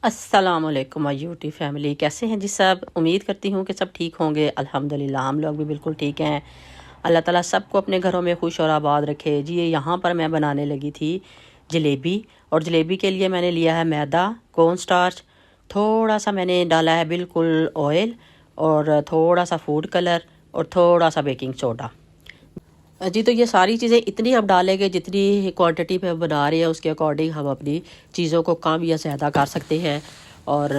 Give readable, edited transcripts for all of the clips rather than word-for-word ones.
अस्सलामुअलैकुम my YouTube family, कैसे हैं जी सब। उम्मीद करती हूँ कि सब ठीक होंगे। अल्हम्दुलिल्लाह हम लोग भी बिल्कुल ठीक हैं। अल्लाह ताला सबको अपने घरों में खुश और आबाद रखे जी। यहाँ पर मैं बनाने लगी थी जलेबी, और जलेबी के लिए मैंने लिया है मैदा, कॉर्न स्टार्च, थोड़ा सा मैंने डाला है बिल्कुल ऑयल, और थोड़ा सा फूड कलर, और थोड़ा सा बेकिंग सोडा। जी, तो ये सारी चीज़ें इतनी हम डालेंगे जितनी क्वांटिटी पे हम बना रहे हैं, उसके अकॉर्डिंग हम अपनी चीज़ों को कम या ज़्यादा कर सकते हैं। और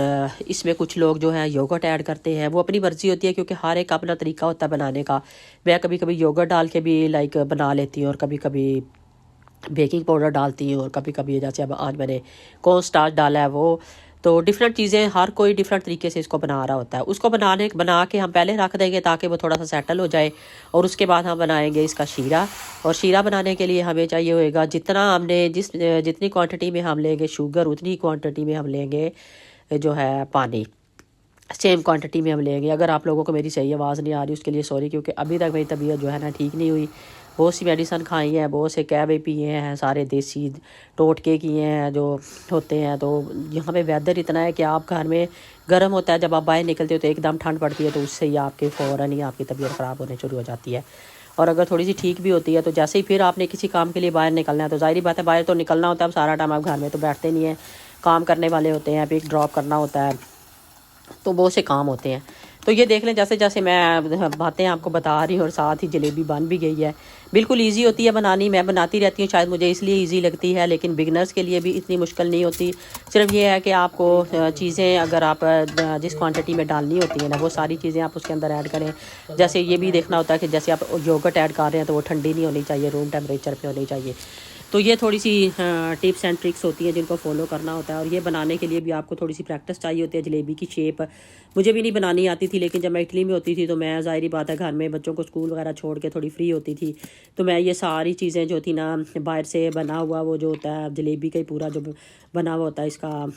इसमें कुछ लोग जो है योगर्ट ऐड करते हैं, वो अपनी मर्ज़ी होती है क्योंकि हर एक का अपना तरीका होता है बनाने का। मैं कभी कभी योगर्ट डाल के भी लाइक बना लेती हूँ, और कभी कभी बेकिंग पाउडर डालती हूँ, और कभी कभी जैसे अब आज मैंने कॉर्न स्टार्च डाला है वो। तो डिफरेंट चीज़ें, हर कोई डिफरेंट तरीके से इसको बना रहा होता है। उसको बना के हम पहले रख देंगे ताकि वो थोड़ा सा सेटल हो जाए, और उसके बाद हम बनाएंगे इसका शीरा। और शीरा बनाने के लिए हमें चाहिए होएगा, जितना हमने जितनी क्वांटिटी में हम लेंगे शुगर, उतनी क्वांटिटी में हम लेंगे जो है पानी। सेम क्वांटिटी में हम लेंगे। अगर आप लोगों को मेरी सही आवाज़ नहीं आ रही उसके लिए सॉरी, क्योंकि अभी तक मेरी तबीयत जो है ना ठीक नहीं हुई। बहुत सी मेडिसन खाई हैं, बहुत से कैबे पिए हैं, सारे देसी टोटके किए हैं जो होते हैं। तो यहाँ पे वेदर इतना है कि आप घर में गर्म होता है, जब आप बाहर निकलते हो तो एकदम ठंड पड़ती है, तो उससे ही आपके फ़ौरन ही आपकी तबीयत ख़राब होने शुरू हो जाती है। और अगर थोड़ी सी ठीक भी होती है तो जैसे ही फिर आपने किसी काम के लिए बाहर निकलना है, तो ज़ाहिर बात है बाहर तो निकलना होता है। अब सारा टाइम आप घर में तो बैठते नहीं हैं, काम करने वाले होते हैं, पिक ड्रॉप करना होता है, तो बहुत से काम होते हैं। तो ये देख लें, जैसे जैसे मैं बातें आपको बता रही हूँ और साथ ही जलेबी बन भी गई है। बिल्कुल इजी होती है बनानी, मैं बनाती रहती हूँ, शायद मुझे इसलिए इजी लगती है, लेकिन बिगनर्स के लिए भी इतनी मुश्किल नहीं होती। सिर्फ ये है कि आपको चीज़ें अगर आप जिस क्वांटिटी में डालनी होती है ना, वो सारी चीज़ें आप उसके अंदर ऐड करें। जैसे ये भी देखना होता है कि जैसे आप योगर्ट ऐड कर रहे हैं तो वो ठंडी नहीं होनी चाहिए, रूम टेम्परेचर पे होनी चाहिए। तो ये थोड़ी सी टिप्स एंड ट्रिक्स होती हैं जिनको फॉलो करना होता है। और ये बनाने के लिए भी आपको थोड़ी सी प्रैक्टिस चाहिए होती है। जलेबी की शेप मुझे भी नहीं बनानी आती थी, लेकिन जब मैं इटली में होती थी तो मैं ज़ाहिर बात है घर में बच्चों को स्कूल वगैरह छोड़ के थोड़ी फ्री होती थी, तो मैं ये सारी चीज़ें जो थी ना, बाहर से बना हुआ वो जो होता है जलेबी का ही पूरा जो बना हुआ होता है, इसका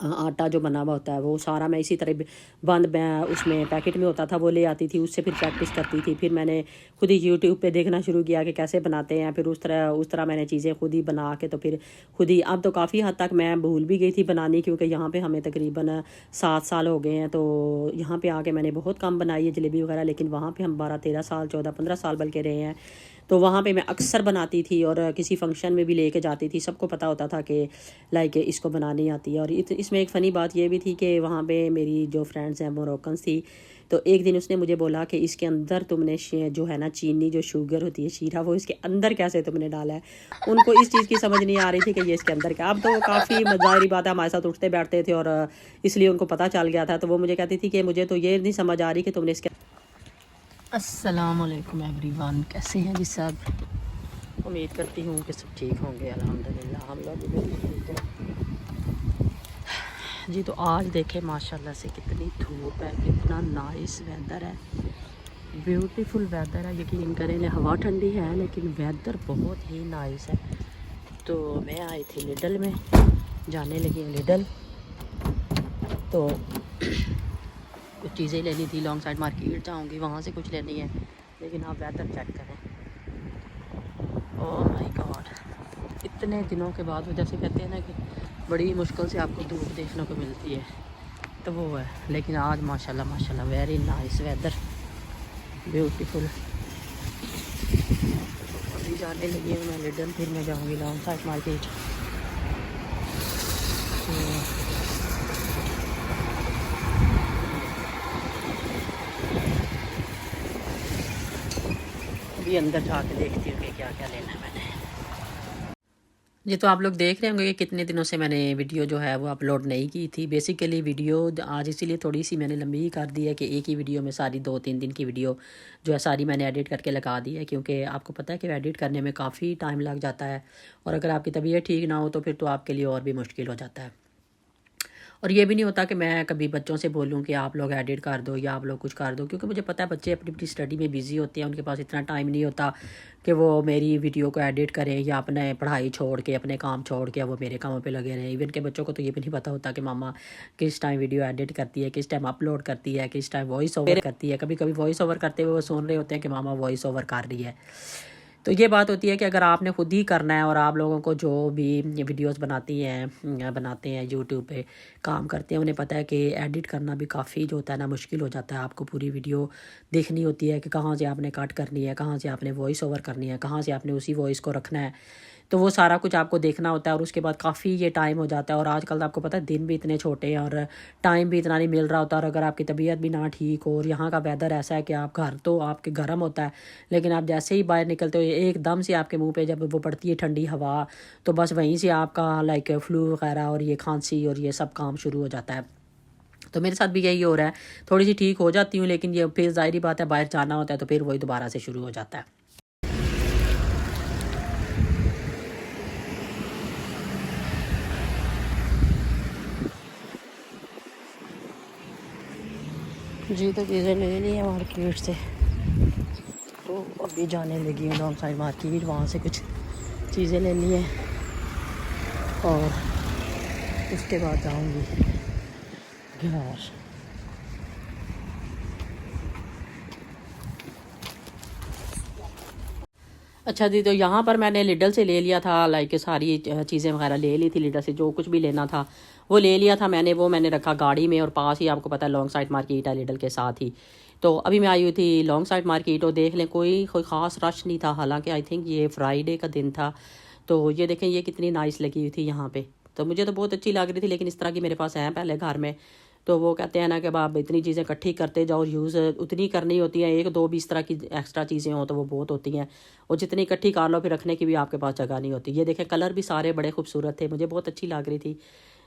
आटा जो बना हुआ होता है, वो सारा मैं इसी तरह बंद उसमें पैकेट में होता था वो ले आती थी, उससे फिर प्रैक्टिस करती थी। फिर मैंने खुद ही यूट्यूब पे देखना शुरू किया कि कैसे बनाते हैं, फिर उस तरह मैंने चीज़ें खुद ही बना के तो फिर खुद ही, अब तो काफ़ी हद तक मैं भूल भी गई थी बनानी, क्योंकि यहाँ पे हमें तकरीबन 7 साल हो गए हैं। तो यहाँ पे आके मैंने बहुत कम बनाई है जलेबी वगैरह, लेकिन वहाँ पे हम 12-13 साल, 14-15 साल बल्कि रहे हैं। तो वहाँ पे मैं अक्सर बनाती थी, और किसी फंक्शन में भी लेके जाती थी। सबको पता होता था कि लाइक इसको बनानी आती है। और इसमें एक फ़नी बात ये भी थी कि वहाँ पे मेरी जो फ्रेंड्स हैं मोरक्कन्स थी, तो एक दिन उसने मुझे बोला कि इसके अंदर तुमने जो है ना चीनी, जो शुगर होती है शीरा, वो इसके अंदर कैसे तुमने डाला है। उनको इस चीज़ की समझ नहीं आ रही थी कि ये इसके अंदर क्या। अब तो वो काफ़ी ज़ाहिर बात है हमारे साथ उठते बैठते थे, और इसलिए उनको पता चल गया था। तो वो मुझे कहती थी कि मुझे तो ये नहीं समझ आ रही कि तुमने इसके। अस्सलाम वालेकुम एवरीवन, कैसे हैं जी सब। उम्मीद करती हूँ कि सब ठीक होंगे। अल्हम्दुलिल्लाह हम लोग भी बिल्कुल ठीक हैं जी। तो आज देखें माशाल्लाह से कितनी धूप है, कितना नाइस वेदर है, ब्यूटीफुल वेदर है। यकीन करें, हवा ठंडी है लेकिन वेदर बहुत ही नाइस है। तो मैं आई थी लिडल में, जाने लगी लिडल, तो कुछ चीज़ें लेनी थी। लॉन्ग साइड मार्केट जाऊँगी, वहाँ से कुछ लेनी है। लेकिन आप वेदर चेक करें, ओह माय गॉड, इतने दिनों के बाद वो जैसे कहते हैं ना कि बड़ी मुश्किल से आपको धूप देखने को मिलती है, तो वो है। लेकिन आज माशाल्लाह माशाल्लाह वेरी नाइस वेदर, ब्यूटीफुल। अभी जाने लगी हूँ मैं लिडल, फिर मैं जाऊँगी लॉन्ग साइड मार्केट। अभी अंदर जाके देखती हूँ कि क्या क्या लेना है मैंने। जी, तो आप लोग देख रहे होंगे कि कितने दिनों से मैंने वीडियो जो है वो अपलोड नहीं की थी। बेसिकली वीडियो आज इसीलिए थोड़ी सी मैंने लंबी ही कर दी है कि एक ही वीडियो में सारी 2-3 दिन की वीडियो जो है सारी मैंने एडिट करके लगा दी है, क्योंकि आपको पता है कि एडिट करने में काफ़ी टाइम लग जाता है, और अगर आपकी तबीयत ठीक ना हो तो फिर तो आपके लिए और भी मुश्किल हो जाता है। और ये भी नहीं होता कि मैं कभी बच्चों से बोलूँ कि आप लोग एडिट कर दो या आप लोग कुछ कर दो, क्योंकि मुझे पता है बच्चे अपनी अपनी स्टडी में बिज़ी होते हैं, उनके पास इतना टाइम नहीं होता कि वो मेरी वीडियो को एडिट करें या अपने पढ़ाई छोड़ के, अपने काम छोड़ के वो मेरे कामों पे लगे रहें। इवन के बच्चों को तो ये भी नहीं पता होता कि मामा किस टाइम वीडियो एडिट करती है, किस टाइम अपलोड करती है, किस टाइम वॉइस ओवर करती है। कभी कभी वॉइस ओवर करते हुए वो सुन रहे होते हैं कि मामा वॉइस ओवर कर रही है। तो ये बात होती है कि अगर आपने खुद ही करना है और आप लोगों को जो भी वीडियोस बनाते हैं यूट्यूब पे काम करते हैं, उन्हें पता है कि एडिट करना भी काफ़ी जो होता है ना मुश्किल हो जाता है। आपको पूरी वीडियो देखनी होती है कि कहाँ से आपने कट करनी है, कहाँ से आपने वॉइस ओवर करनी है, कहाँ से आपने उसी वॉइस को रखना है। तो वो सारा कुछ आपको देखना होता है और उसके बाद काफ़ी ये टाइम हो जाता है। और आजकल तो आपको पता है दिन भी इतने छोटे हैं और टाइम भी इतना नहीं मिल रहा होता। और अगर आपकी तबीयत भी ना ठीक हो और यहाँ का वेदर ऐसा है कि आप घर तो आपके गर्म होता है, लेकिन आप जैसे ही बाहर निकलते हो एकदम से आपके मुंह पे जब वो पड़ती है ठंडी हवा, तो बस वहीं से आपका लाइक फ्लू वगैरह और ये खांसी और ये सब काम शुरू हो जाता है। तो मेरे साथ भी यही हो रहा है, थोड़ी सी ठीक हो जाती हूँ, लेकिन ये फिर ज़ाहिर बात है बाहर जाना होता है तो फिर वही दोबारा से शुरू हो जाता है। जी तो चीज़ें ले ली हैं मार्केट से, तो अभी जाने लगी हूँ लॉन्ग साइड मार्केट, वहाँ से कुछ चीज़ें लेनी है और उसके बाद जाऊँगी घर। अच्छा जी, तो यहाँ पर मैंने लिडल से ले लिया था, लाइक सारी चीज़ें वगैरह ले ली थी लिडल से, जो कुछ भी लेना था वो ले लिया था मैंने। वो मैंने रखा गाड़ी में और पास ही आपको पता है लॉन्ग साइड मार्केट है लिडल के साथ ही। तो अभी मैं आई हुई थी लॉन्ग साइड मार्केट और देख लें कोई ख़ास रश नहीं था, हालांकि आई थिंक ये फ्राइडे का दिन था। तो ये देखें ये कितनी नाइस लगी हुई थी यहाँ पे, तो मुझे तो बहुत अच्छी लग रही थी, लेकिन इस तरह की मेरे पास हैं पहले घर में। तो वो कहते हैं ना कि आप इतनी चीज़ें इकट्ठी करते जाओ, यूज़ उतनी करनी होती है, एक दो भी इस तरह की एक्स्ट्रा चीज़ें हों तो वो बहुत होती हैं, और जितनी इकट्ठी कर लो फिर रखने की भी आपके पास जगह नहीं होती। ये देखें कलर भी सारे बड़े खूबसूरत थे, मुझे बहुत अच्छी लग रही थी,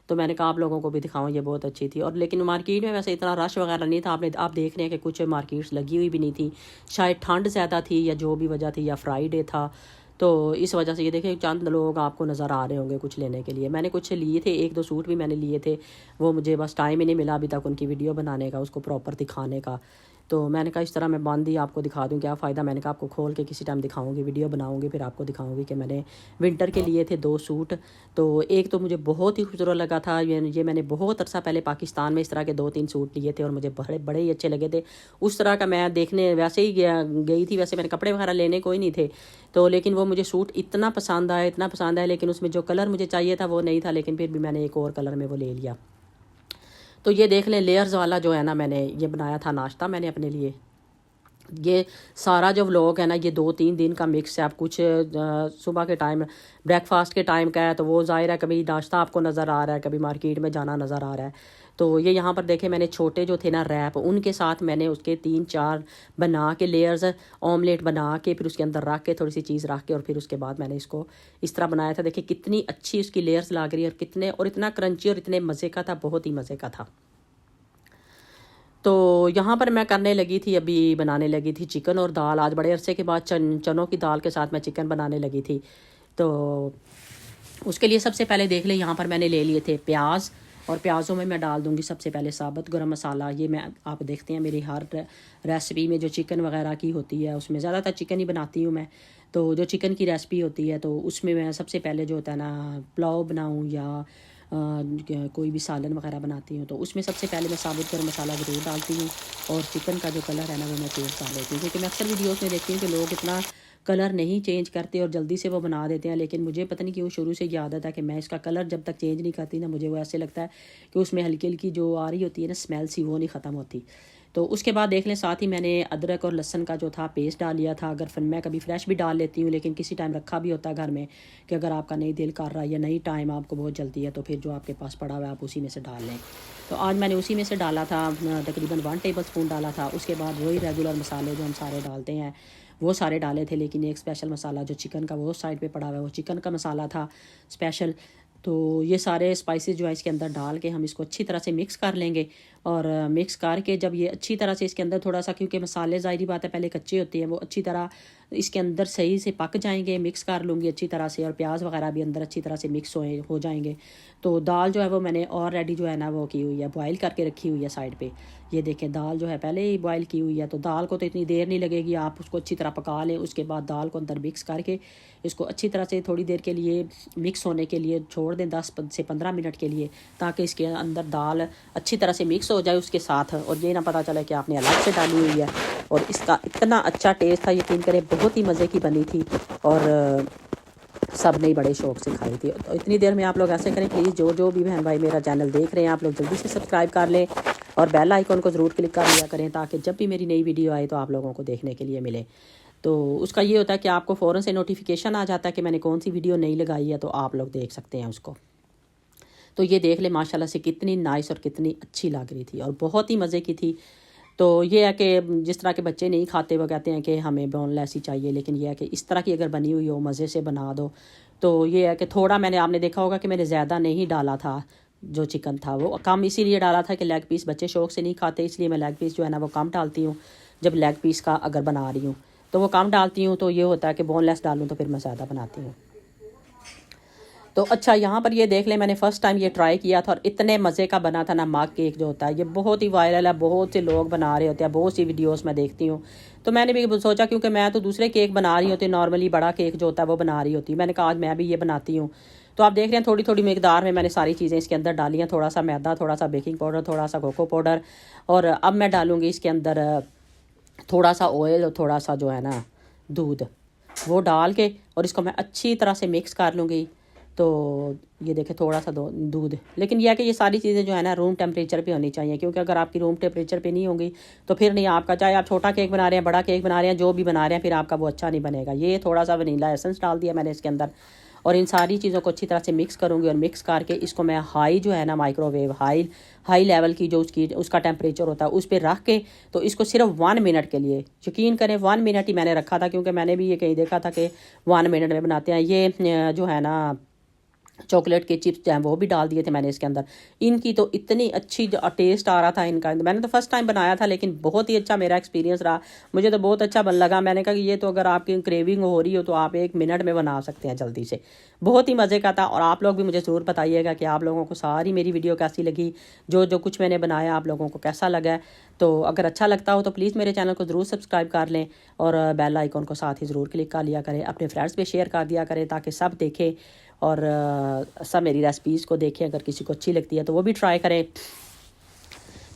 तो मैंने कहा आप लोगों को भी दिखाऊं, ये बहुत अच्छी थी। और लेकिन मार्केट में वैसे इतना रश वगैरह नहीं था, आप देख रहे हैं कि कुछ मार्केट्स लगी हुई भी नहीं थी, शायद ठंड ज़्यादा थी या जो भी वजह थी, या फ्राइडे था, तो इस वजह से ये देखें चंद लोग आपको नज़र आ रहे होंगे कुछ लेने के लिए। मैंने कुछ लिए थे, एक दो सूट भी मैंने लिए थे, वो मुझे बस टाइम ही नहीं मिला अभी तक उनकी वीडियो बनाने का, उसको प्रॉपर दिखाने का। तो मैंने कहा इस तरह मैं बंद ही आपको दिखा दूं, क्या फ़ायदा। मैंने कहा आपको खोल के किसी टाइम दिखाऊंगी, वीडियो बनाऊंगी, फिर आपको दिखाऊंगी कि मैंने विंटर के लिए थे 2 सूट। तो एक तो मुझे बहुत ही खूबसूरत लगा था, ये मैंने बहुत अरसा पहले पाकिस्तान में इस तरह के 2-3 सूट लिए थे और मुझे बड़े बड़े ही अच्छे लगे थे। उस तरह का मैं देखने वैसे ही गई थी, वैसे मैंने कपड़े वगैरह लेने कोई नहीं थे, तो लेकिन वो मुझे सूट इतना पसंद आया, इतना पसंद आया, लेकिन उसमें जो कलर मुझे चाहिए था वो नहीं था, लेकिन फिर भी मैंने एक और कलर में वो ले लिया। तो ये देख लें लेयर्स वाला जो है ना, मैंने ये बनाया था नाश्ता मैंने अपने लिए। ये सारा जो व्लॉग है ना, ये 2-3 दिन का मिक्स है। आप कुछ सुबह के टाइम ब्रेकफास्ट के टाइम का है, तो वो ज़ाहिर है कभी नाश्ता आपको नज़र आ रहा है, कभी मार्केट में जाना नज़र आ रहा है। तो ये यहाँ पर देखें मैंने छोटे जो थे ना रैप, उनके साथ मैंने उसके 3-4 बना के लेयर्स ऑमलेट बना के फिर उसके अंदर रख के थोड़ी सी चीज़ रख के और फिर उसके बाद मैंने इसको इस तरह बनाया था। देखिए कितनी अच्छी उसकी लेयर्स लग रही है, और कितने और इतना क्रंची और इतने मज़े का था, बहुत ही मज़े का था। तो यहाँ पर मैं करने लगी थी, अभी बनाने लगी थी चिकन और दाल। आज बड़े अरसे के बाद चनों की दाल के साथ मैं चिकन बनाने लगी थी। तो उसके लिए सबसे पहले देख लें यहाँ पर मैंने ले लिए थे प्याज, और प्याज़ों में मैं डाल दूँगी सबसे पहले साबुत गरम मसाला। ये मैं आप देखते हैं मेरी हर रेसिपी में जो चिकन वगैरह की होती है उसमें ज़्यादातर चिकन ही बनाती हूँ मैं। तो जो चिकन की रेसिपी होती है तो उसमें मैं सबसे पहले जो होता है ना, पुलाव बनाऊँ या कोई भी सालन वगैरह बनाती हूँ, तो उसमें सबसे पहले मैं साबुत गरम मसाला ज़रूर डालती हूँ, और चिकन का जो कलर है ना वो मैं चेंज कर लेती हूँ, क्योंकि मैं अक्सर वीडियोस में देखती हूँ कि लोग इतना कलर नहीं चेंज करते और जल्दी से वो बना देते हैं। लेकिन मुझे पता नहीं क्यों शुरू से ये आदत है कि मैं इसका कलर जब तक चेंज नहीं करती ना, मुझे वो ऐसे लगता है कि उसमें हल्की हल्की जो आ रही होती है ना स्मेल सी, वो नहीं ख़त्म होती। तो उसके बाद देख लें साथ ही मैंने अदरक और लहसुन का जो था पेस्ट डाल लिया था। अगर फिर मैं कभी फ्रेश भी डाल लेती हूँ, लेकिन किसी टाइम रखा भी होता है घर में कि अगर आपका नहीं दिल कर रहा है या नहीं टाइम आपको बहुत जल्दी है, तो फिर जो आपके पास पड़ा हुआ है आप उसी में से डाल लें। तो आज मैंने उसी में से डाला था, तकरीबन 1 टेबल स्पून डाला था। उसके बाद वही रेगुलर मसाले जो हम सारे डालते हैं वो सारे डाले थे, लेकिन एक स्पेशल मसाला जो चिकन का वो साइड पे पड़ा हुआ है, वो चिकन का मसाला था स्पेशल। तो ये सारे स्पाइसेस जो है इसके अंदर डाल के हम इसको अच्छी तरह से मिक्स कर लेंगे, और मिक्स करके जब ये अच्छी तरह से इसके अंदर थोड़ा सा, क्योंकि मसाले ज़ाहिर बात है पहले कच्चे होते हैं, वो अच्छी तरह इसके अंदर सही से पक जाएंगे, मिक्स कर लूँगी अच्छी तरह से, और प्याज वगैरह भी अंदर अच्छी तरह से मिक्स हो जाएंगे। तो दाल जो है वो मैंने ऑलरेडी जो है ना वो की हुई है, बॉयल करके रखी हुई है साइड पे। ये देखें दाल जो है पहले ही बॉयल की हुई है, तो दाल को तो इतनी देर नहीं लगेगी, आप उसको अच्छी तरह पका लें। उसके बाद दाल को अंदर मिक्स करके इसको अच्छी तरह से थोड़ी देर के लिए मिक्स होने के लिए छोड़ दें, 10 से 15 मिनट के लिए, ताकि इसके अंदर दाल अच्छी तरह से मिक्स मिक्स हो जाए उसके साथ, और ये ना पता चले कि आपने अलग से डाली हुई है। और इसका इतना अच्छा टेस्ट था, यकीन करें बहुत ही मज़े की बनी थी, और सब ने बड़े शौक से खाई थी। तो इतनी देर में आप लोग ऐसे करें प्लीज़, जो भी बहन भाई मेरा चैनल देख रहे हैं आप लोग जल्दी से सब्सक्राइब कर लें और बेल आइकन को ज़रूर क्लिक कर लिया करें, ताकि जब भी मेरी नई वीडियो आए तो आप लोगों को देखने के लिए मिले। तो उसका ये होता है कि आपको फ़ौरन से नोटिफिकेशन आ जाता है कि मैंने कौन सी वीडियो नई लगाई है, तो आप लोग देख सकते हैं उसको। तो ये देख ले माशाल्लाह से कितनी नाइस और कितनी अच्छी लग रही थी और बहुत ही मज़े की थी। तो ये है कि जिस तरह के बच्चे नहीं खाते वो कहते हैं कि हमें बोनलेस ही चाहिए, लेकिन ये है कि इस तरह की अगर बनी हुई हो मज़े से बना दो। तो ये है कि थोड़ा मैंने आपने देखा होगा कि मैंने ज़्यादा नहीं डाला था, जो चिकन था वो कम इसीलिए डाला था कि लेग पीस बच्चे शौक से नहीं खाते, इसलिए मैं लेग पीस जो है ना वो कम डालती हूँ। जब लेग पीस का अगर बना रही हूँ तो वो कम डालती हूँ। तो ये होता है कि बोनलेस डालूँ तो फिर मैं ज़्यादा बनाती हूँ। तो अच्छा यहाँ पर ये देख लें, मैंने फ़र्स्ट टाइम ये ट्राई किया था और इतने मज़े का बना था ना। मग केक जो होता है ये बहुत ही वायरल है, बहुत से लोग बना रहे होते हैं, बहुत सी वीडियोस में देखती हूँ। तो मैंने भी सोचा, क्योंकि मैं तो दूसरे केक बना रही होती, नॉर्मली बड़ा केक जो होता है वो बना रही होती, मैंने कहा आज मैं भी ये बनाती हूँ। तो आप देख रहे हैं थोड़ी थोड़ी मिकदार में मैंने सारी चीज़ें इसके अंदर डाली हैं, थोड़ा सा मैदा, थोड़ा सा बेकिंग पाउडर, थोड़ा सा कोको पाउडर, और अब मैं डालूँगी इसके अंदर थोड़ा सा ऑयल और थोड़ा सा जो है ना दूध, वो डाल के और इसको मैं अच्छी तरह से मिक्स कर लूँगी। तो ये देखें थोड़ा सा दूध, लेकिन यह है कि ये सारी चीज़ें जो है ना रूम टेम्परेचर पे होनी चाहिए, क्योंकि अगर आपकी रूम टेम्परेचर पे नहीं होंगी तो फिर नहीं आपका, चाहे आप छोटा केक बना रहे हैं, बड़ा केक बना रहे हैं, जो भी बना रहे हैं, फिर आपका वो अच्छा नहीं बनेगा। ये थोड़ा सा वनीला एसेंस डाल दिया मैंने इसके अंदर, और इन सारी चीज़ों को अच्छी तरह से मिक्स करूँगी। और मिक्स करके इसको मैं हाई जो है ना माइक्रोवेव हाई लेवल की जो उसका टेम्परेचर होता है उस पर रख के, तो इसको सिर्फ 1 मिनट के लिए, यकीन करें 1 मिनट ही मैंने रखा था, क्योंकि मैंने भी ये कहीं देखा था कि 1 मिनट में बनाते हैं। ये जो है ना चॉकलेट के चिप्स जो हैं वो भी डाल दिए थे मैंने इसके अंदर। इनकी तो इतनी अच्छी टेस्ट आ रहा था इनका, मैंने तो फर्स्ट टाइम बनाया था, लेकिन बहुत ही अच्छा मेरा एक्सपीरियंस रहा, मुझे तो बहुत अच्छा लगा। मैंने कहा कि ये तो अगर आपकी क्रेविंग हो रही हो तो आप 1 मिनट में बना सकते हैं जल्दी से। बहुत ही मज़े का था। और आप लोग भी मुझे ज़रूर बताइएगा कि आप लोगों को सारी मेरी वीडियो कैसी लगी, जो जो कुछ मैंने बनाया आप लोगों को कैसा लगा। तो अगर अच्छा लगता हो तो प्लीज़ मेरे चैनल को ज़रूर सब्सक्राइब कर लें और बेल आइकॉन को साथ ही ज़रूर क्लिक कर लिया करें, अपने फ्रेंड्स पे शेयर कर दिया करें ताकि सब देखें और सब मेरी रेसिपीज़ को देखें। अगर किसी को अच्छी लगती है तो वो भी ट्राई करें।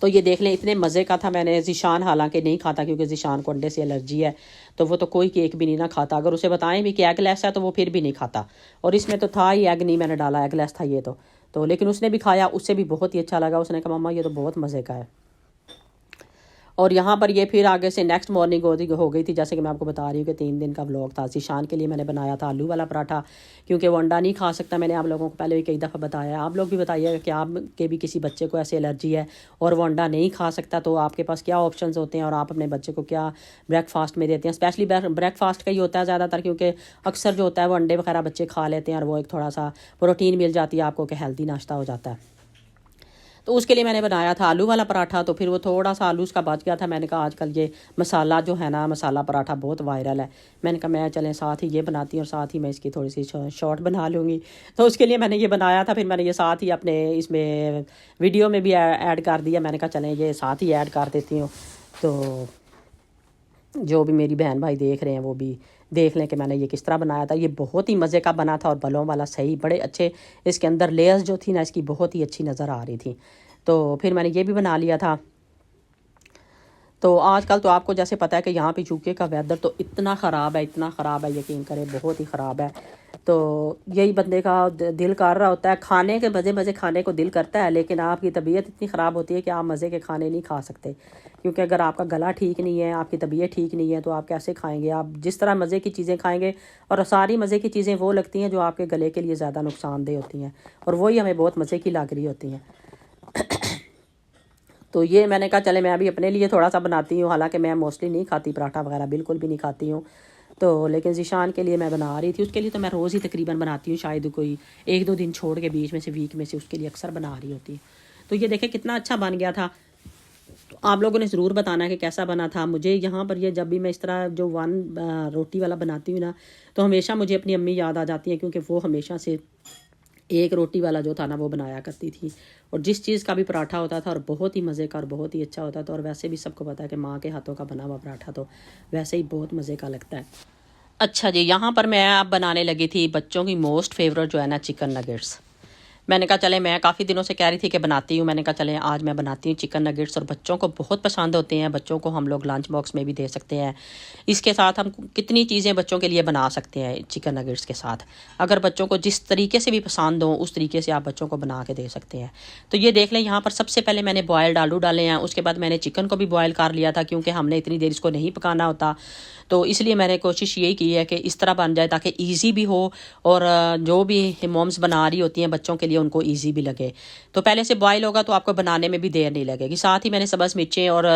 तो ये देख लें इतने मज़े का था। मैंने ज़ीशान हालांकि नहीं खाता, क्योंकि ज़ीशान को अंडे से एलर्जी है, तो वो तो कोई केक भी नहीं ना खाता। अगर उसे बताएं भी कि एगलेस है तो वो फिर भी नहीं खाता, और इसमें तो था ही एग नहीं मैंने डाला, एगलेस था ये तो लेकिन उसने भी खाया, उससे भी बहुत ही अच्छा लगा। उसने कहा मम्मा ये तो बहुत मज़े का है। और यहाँ पर ये फिर आगे से नेक्स्ट मॉर्निंग हो गई थी, जैसे कि मैं आपको बता रही हूँ कि 3 दिन का व्लॉग था। ज़ीशान के लिए मैंने बनाया था आलू वाला पराठा, क्योंकि वो अंडा नहीं खा सकता। मैंने आप लोगों को पहले भी कई दफ़ा बताया, आप लोग भी बताइएगा कि आपके भी किसी बच्चे को ऐसे एलर्जी है और वो अंडा नहीं खा सकता, तो आपके पास क्या ऑप्शंस होते हैं और आप अपने बच्चे को क्या ब्रेकफास्ट में देते हैं। स्पेशली ब्रेकफास्ट का ही होता है ज़्यादातर, क्योंकि अक्सर जो होता है वो अंडे वगैरह बच्चे खा लेते हैं और वो एक थोड़ा सा प्रोटीन मिल जाती है आपको कि हेल्दी नाश्ता हो जाता है। तो उसके लिए मैंने बनाया था आलू वाला पराठा। तो फिर वो थोड़ा सा आलू उसका बच गया था। मैंने कहा आजकल ये मसाला जो है ना, मसाला पराठा बहुत वायरल है, मैंने कहा मैं चलें साथ ही ये बनाती हूँ और साथ ही मैं इसकी थोड़ी सी शॉर्ट बना लूँगी। तो उसके लिए मैंने ये बनाया था। फिर मैंने ये साथ ही अपने इसमें वीडियो में भी ऐड कर दिया। मैंने कहा चलें ये साथ ही ऐड कर देती हूँ, तो जो भी मेरी बहन भाई देख रहे हैं वो भी देख लें कि मैंने ये किस तरह बनाया था। ये बहुत ही मज़े का बना था और बलों वाला सही, बड़े अच्छे इसके अंदर लेयर्स जो थी ना इसकी बहुत ही अच्छी नज़र आ रही थी। तो फिर मैंने ये भी बना लिया था। तो आजकल तो आपको जैसे पता है कि यहाँ पे यूके का वेदर तो इतना ख़राब है, इतना ख़राब है, यकीन करें बहुत ही ख़राब है। तो यही बंदे का दिल कर रहा होता है खाने के, मज़े मज़े खाने को दिल करता है, लेकिन आपकी तबीयत इतनी ख़राब होती है कि आप मज़े के खाने नहीं खा सकते, क्योंकि अगर आपका गला ठीक नहीं है, आपकी तबीयत ठीक नहीं है, तो आप कैसे खाएंगे। आप जिस तरह मज़े की चीज़ें खाएंगे, और सारी मज़े की चीज़ें वो लगती हैं जो आपके गले के लिए ज़्यादा नुकसानदेह होती हैं, और वही हमें बहुत मज़े की लग रही होती हैं। तो ये मैंने कहा चले मैं अभी अपने लिए थोड़ा सा बनाती हूँ। हालांकि मैं मोस्टली नहीं खाती पराठा वगैरह, बिल्कुल भी नहीं खाती हूँ। तो लेकिन ज़ीशान के लिए मैं बना रही थी। उसके लिए तो मैं रोज़ ही तकरीबन बनाती हूँ, शायद कोई 1-2 दिन छोड़ के बीच में से, वीक में से उसके लिए अक्सर बना रही होती है। तो ये देखें कितना अच्छा बन गया था। तो आप लोगों ने ज़रूर बताना कि कैसा बना था। मुझे यहाँ पर ये जब भी मैं इस तरह जो रोटी वाला बनाती हूँ ना, तो हमेशा मुझे अपनी अम्मी याद आ जाती है, क्योंकि वो हमेशा से एक रोटी वाला जो था ना वो बनाया करती थी, और जिस चीज़ का भी पराठा होता था और बहुत ही मज़े का और बहुत ही अच्छा होता था। और वैसे भी सबको पता है कि माँ के हाथों का बना हुआ पराठा तो वैसे ही बहुत मज़े का लगता है। अच्छा जी, यहाँ पर मैं अब बनाने लगी थी बच्चों की मोस्ट फेवरेट जो है ना चिकन नगेट्स। मैंने कहा चले, मैं काफ़ी दिनों से कह रही थी कि बनाती हूँ, मैंने कहा चले आज मैं बनाती हूँ चिकन नगेट्स, और बच्चों को बहुत पसंद होते हैं, बच्चों को हम लोग लंच बॉक्स में भी दे सकते हैं। इसके साथ हम कितनी चीज़ें बच्चों के लिए बना सकते हैं चिकन नगेट्स के साथ। अगर बच्चों को जिस तरीके से भी पसंद हो उस तरीके से आप बच्चों को बना के दे सकते हैं। तो ये देख लें, यहाँ पर सबसे पहले मैंने बॉयल्ड आलू डाले हैं, उसके बाद मैंने चिकन को भी बॉयल कर लिया था क्योंकि हमने इतनी देर इसको नहीं पकाना होता। तो इसलिए मैंने कोशिश यही की है कि इस तरह बन जाए ताकि ईजी भी हो, और जो भी मॉम्स बना रही होती हैं बच्चों के लिए उनको ईजी भी लगे। तो पहले से बॉयल होगा तो आपको बनाने में भी देर नहीं लगेगी। साथ ही मैंने सब्ज़ मिर्चें और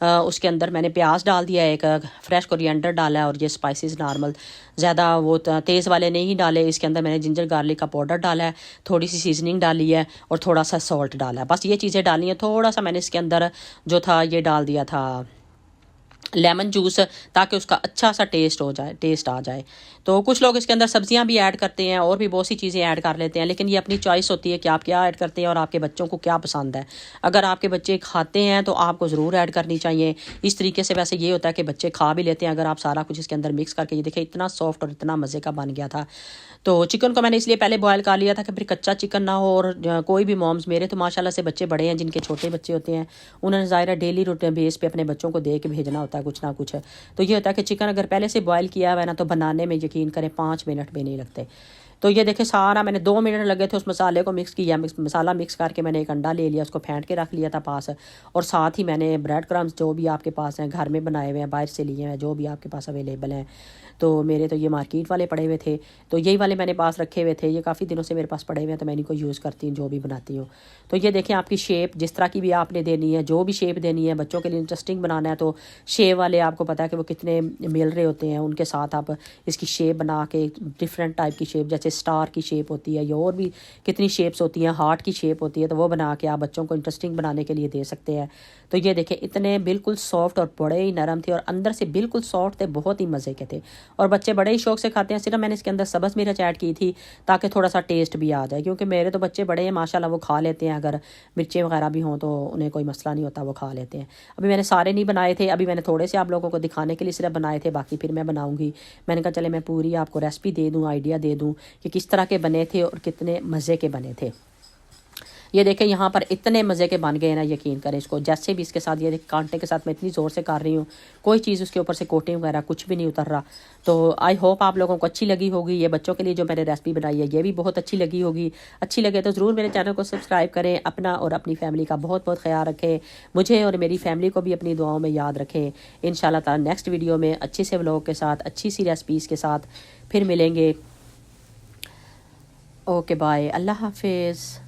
उसके अंदर मैंने प्याज डाल दिया, एक फ्रेश कोरिएंडर डाला है, और ये स्पाइसेस नॉर्मल ज़्यादा वो तेज़ वाले नहीं डाले। इसके अंदर मैंने जिंजर गार्लिक का पाउडर डाला है, थोड़ी सी सीजनिंग डाली है और थोड़ा सा सॉल्ट डाला है। बस ये चीज़ें डाली हैं। थोड़ा सा मैंने इसके अंदर जो था ये डाल दिया था लेमन जूस, ताकि उसका अच्छा सा टेस्ट आ जाए। तो कुछ लोग इसके अंदर सब्जियां भी ऐड करते हैं और भी बहुत सी चीज़ें ऐड कर लेते हैं, लेकिन ये अपनी चॉइस होती है कि आप क्या ऐड करते हैं और आपके बच्चों को क्या पसंद है। अगर आपके बच्चे खाते हैं तो आपको ज़रूर ऐड करनी चाहिए। इस तरीके से वैसे ये होता है कि बच्चे खा भी लेते हैं अगर आप सारा कुछ इसके अंदर मिक्स करके। ये देखिए इतना सॉफ्ट और इतना मज़े का बन गया था। तो चिकन को मैंने इसलिए पहले बॉयल कर लिया था कि फिर कच्चा चिकन ना हो। और कोई भी मॉम्स, मेरे तो माशाल्लाह से बच्चे बड़े हैं, जिनके छोटे बच्चे होते हैं उन्होंने ज़ाहिर डेली रूटीन बेस पे अपने बच्चों को दे के भेजना होता है कुछ ना कुछ। तो ये होता है कि चिकन अगर पहले से बॉयल किया हुआ है ना तो बनाने में यकीन करें 5 मिनट भी नहीं लगते। तो ये देखे सारा मैंने 2 मिनट लगे थे उस मसाले को मिक्स किया। मसाला मिक्स करके मैंने एक अंडा ले लिया, उसको फेंट के रख लिया था पास। और साथ ही मैंने ब्रेड क्रम्स जो भी आपके पास हैं, घर में बनाए हुए हैं, बाहर से लिए हैं, जो भी आपके पास अवेलेबल हैं। तो मेरे तो ये मार्केट वाले पड़े हुए थे, तो यही वाले मैंने पास रखे हुए थे। ये काफ़ी दिनों से मेरे पास पड़े हुए हैं, तो मैं इनको यूज़ करती हूँ जो भी बनाती हूँ। तो ये देखें आपकी शेप जिस तरह की भी आपने देनी है, जो भी शेप देनी है, बच्चों के लिए इंटरेस्टिंग बनाना है तो शेप वाले आपको पता है कि वो कितने मिल रहे होते हैं, उनके साथ आप इसकी शेप बना के डिफरेंट टाइप की शेप, जैसे स्टार की शेप होती है या और भी कितनी शेप्स होती हैं, हार्ट की शेप होती है, तो वो बना के आप बच्चों को इंटरेस्टिंग बनाने के लिए दे सकते हैं। तो ये देखें इतने बिल्कुल सॉफ्ट और बड़े ही नरम थे और अंदर से बिल्कुल सॉफ्ट थे, बहुत ही मज़े के थे और बच्चे बड़े ही शौक से खाते हैं। सिर्फ मैंने इसके अंदर सब्ज़ मिर्च ऐड की थी ताकि थोड़ा सा टेस्ट भी आ जाए, क्योंकि मेरे तो बच्चे बड़े हैं माशाल्लाह, वो खा लेते हैं। अगर मिर्चें वगैरह भी हों तो उन्हें कोई मसला नहीं होता, वो खा लेते हैं। अभी मैंने सारे नहीं बनाए थे, अभी मैंने थोड़े से आप लोगों को दिखाने के लिए सिर्फ बनाए थे, बाकी फिर मैं बनाऊँगी। मैंने कहा चले मैं पूरी आपको रेसिपी दे दूँ, आइडिया दे दूँ कि किस तरह के बने थे और कितने मज़े के बने थे। ये देखें यहाँ पर इतने मज़े के बन गए ना, यकीन करें। इसको जैसे भी इसके साथ ये कांटे के साथ मैं इतनी ज़ोर से कर रही हूँ, कोई चीज़ उसके ऊपर से कोटिंग वगैरह कुछ भी नहीं उतर रहा। तो आई होप आप लोगों को अच्छी लगी होगी। ये बच्चों के लिए जो मैंने रेसिपी बनाई है ये भी बहुत अच्छी लगी होगी। अच्छी लगे तो ज़रूर मेरे चैनल को सब्सक्राइब करें। अपना और अपनी फैमिली का बहुत बहुत ख्याल रखें। मुझे और मेरी फैमिली को भी अपनी दुआओं में याद रखें। इंशाल्लाह ताला नेक्स्ट वीडियो में अच्छे से व्लॉग के साथ, अच्छी सी रेसिपीज़ के साथ फिर मिलेंगे। ओके बाय, अल्लाह हाफिज़।